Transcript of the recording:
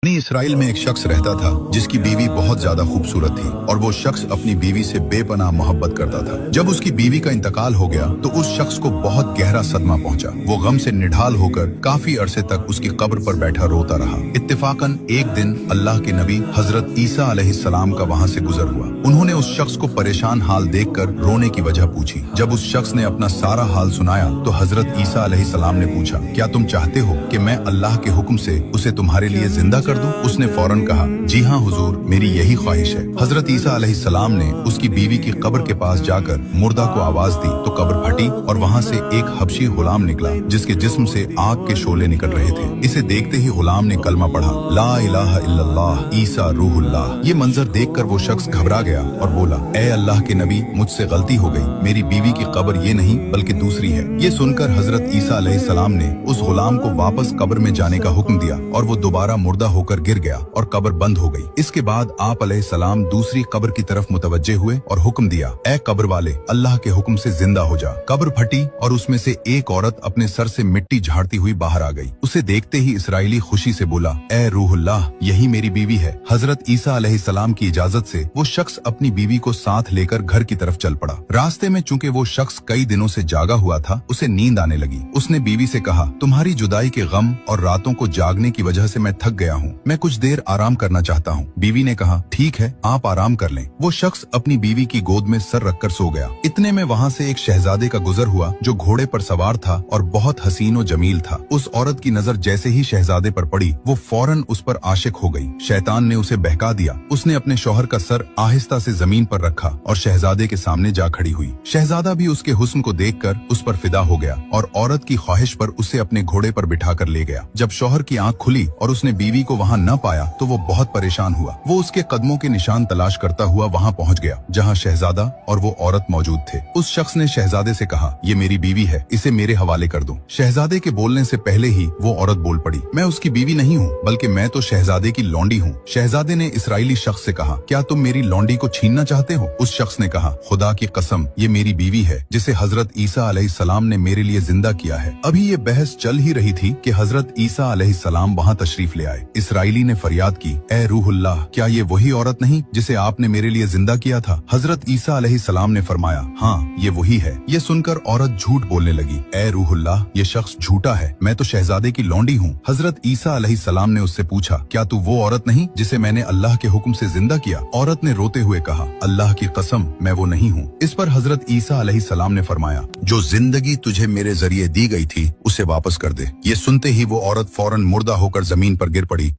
बनी इसराइल में एक शख्स रहता था जिसकी बीवी बहुत ज्यादा खूबसूरत थी और वो शख्स अपनी बीवी से बेपनाह मोहब्बत करता था। जब उसकी बीवी का इंतकाल हो गया तो उस शख्स को बहुत गहरा सदमा पहुंचा। वो गम से निढाल होकर काफी अरसे तक उसकी कब्र पर बैठा रोता रहा। इत्तेफाकन एक दिन अल्लाह के नबी हजरत ईसा अलैहिस्सलाम का वहां से गुजर हुआ। उन्होंने उस शख्स को परेशान हाल देखकर रोने की वजह पूछी। जब उस शख्स ने अपना सारा हाल सुनाया तो हजरत ईसा अलैहिस्सलाम ने पूछा, क्या तुम चाहते हो कि मैं अल्लाह के हुक्म से उसे तुम्हारे लिए जिंदा कर दूं? उसने फौरन कहा, जी हाँ हुजूर, मेरी यही ख्वाहिश है। हजरत ईसा अलैहिस्सलाम ने उसकी बीवी की कब्र के पास जाकर मुर्दा को आवाज दी तो कब्र फटी और वहाँ से एक हबशी गुलाम निकला जिसके जिस्म से आग के शोले निकल रहे थे। इसे देखते ही गुलाम ने कलमा पढ़ा, ला इलाहा इल्लल्लाह ईसा रूहुल्लाह। ये मंजर देखकर वो शख्स घबरा गया और बोला, ए अल्लाह के नबी, मुझसे गलती हो गई, मेरी बीवी की कब्र ये नहीं बल्कि दूसरी है। ये सुनकर हजरत ईसा अलैहिस्सलाम ने उस गुलाम को वापस कब्र में जाने का हुक्म दिया और वो दोबारा मुर्दा होकर गिर गया और कब्र बंद हो गई। इसके बाद आप अलैहिस्सलाम दूसरी कब्र की तरफ मुतवज्जे हुए और हुक्म दिया, ए कब्र वाले, अल्लाह के हुक्म से जिंदा हो जा। कब्र फटी और उसमें से एक औरत अपने सर से मिट्टी झाड़ती हुई बाहर आ गई। उसे देखते ही इसराइली खुशी से बोला, ए रूहुल्लाह, यही मेरी बीवी है। हजरत ईसा अलैहिस्सलाम की इजाजत से वो शख्स अपनी बीवी को साथ लेकर घर की तरफ चल पड़ा। रास्ते में चूंकि वो शख्स कई दिनों से जागा हुआ था, उसे नींद आने लगी। उसने बीवी से कहा, तुम्हारी जुदाई के गम और रातों को जागने की वजह से मैं थक गया हूँ, मैं कुछ देर आराम करना चाहता हूँ। बीवी ने कहा, ठीक है, आप आराम कर लें। वो शख्स अपनी बीवी की गोद में सर रखकर सो गया। इतने में वहाँ से एक शहजादे का गुजर हुआ जो घोड़े पर सवार था और बहुत हसीन और जमील था। उस औरत की नजर जैसे ही शहजादे पर पड़ी, वो फौरन उस पर आशिक हो गई। शैतान ने उसे बहका दिया। उसने अपने शौहर का सर आहिस्ता से जमीन पर रखा और शहजादे के सामने जा खड़ी हुई। शहजादा भी उसके हुस्न को देखकर उस पर फिदा हो गया और औरत की ख्वाहिश पर उसे अपने घोड़े पर बिठाकर ले गया। जब शौहर की आंख खुली और उसने बीवी को वहाँ न पाया तो वो बहुत परेशान हुआ। वो उसके कदमों के निशान तलाश करता हुआ वहाँ पहुँच गया जहाँ शहजादा और वो औरत मौजूद थे। उस शख्स ने शहजादे से कहा, ये मेरी बीवी है, इसे मेरे हवाले कर दो। शहजादे के बोलने से पहले ही वो औरत बोल पड़ी, मैं उसकी बीवी नहीं हूँ, बल्कि मैं तो शहजादे की लौंडी हूँ। शहजादे ने इसराइली शख्स से कहा, क्या तुम मेरी लौंडी को छीनना चाहते हो? उस शख्स ने कहा, खुदा की कसम, ये मेरी बीवी है जिसे हजरत ईसा अलैहिस्सलाम ने मेरे लिए जिंदा किया है। अभी ये बहस चल ही रही थी कि हजरत ईसा अलैहिस्सलाम वहाँ तशरीफ ले आए। इसराइली ने फरियाद की, ए रूहुल्लाह, क्या ये वही औरत नहीं जिसे आपने मेरे लिए जिंदा किया था? हजरत ईसा अलैहिस्सलाम ने फरमाया, हाँ, ये वही है। ये सुनकर औरत झूठ बोलने लगी, ए रूहुल्लाह, ये शख्स झूठा है, मैं तो शहजादे की लौंडी हूँ। हजरत ईसा अलैहिस्सलाम ने उससे पूछा, क्या तू वो औरत नहीं जिसे मैंने अल्लाह के हुक्म से जिंदा किया? औरत ने रोते हुए कहा, अल्लाह की कसम, मैं वो नहीं हूँ। इस पर हजरत ईसा अलैहिस्सलाम ने फरमाया, जो जिंदगी तुझे मेरे जरिए दी गई थी उसे वापस कर दे। ये सुनते ही वो औरत फौरन मुर्दा होकर जमीन पर गिर पड़ी।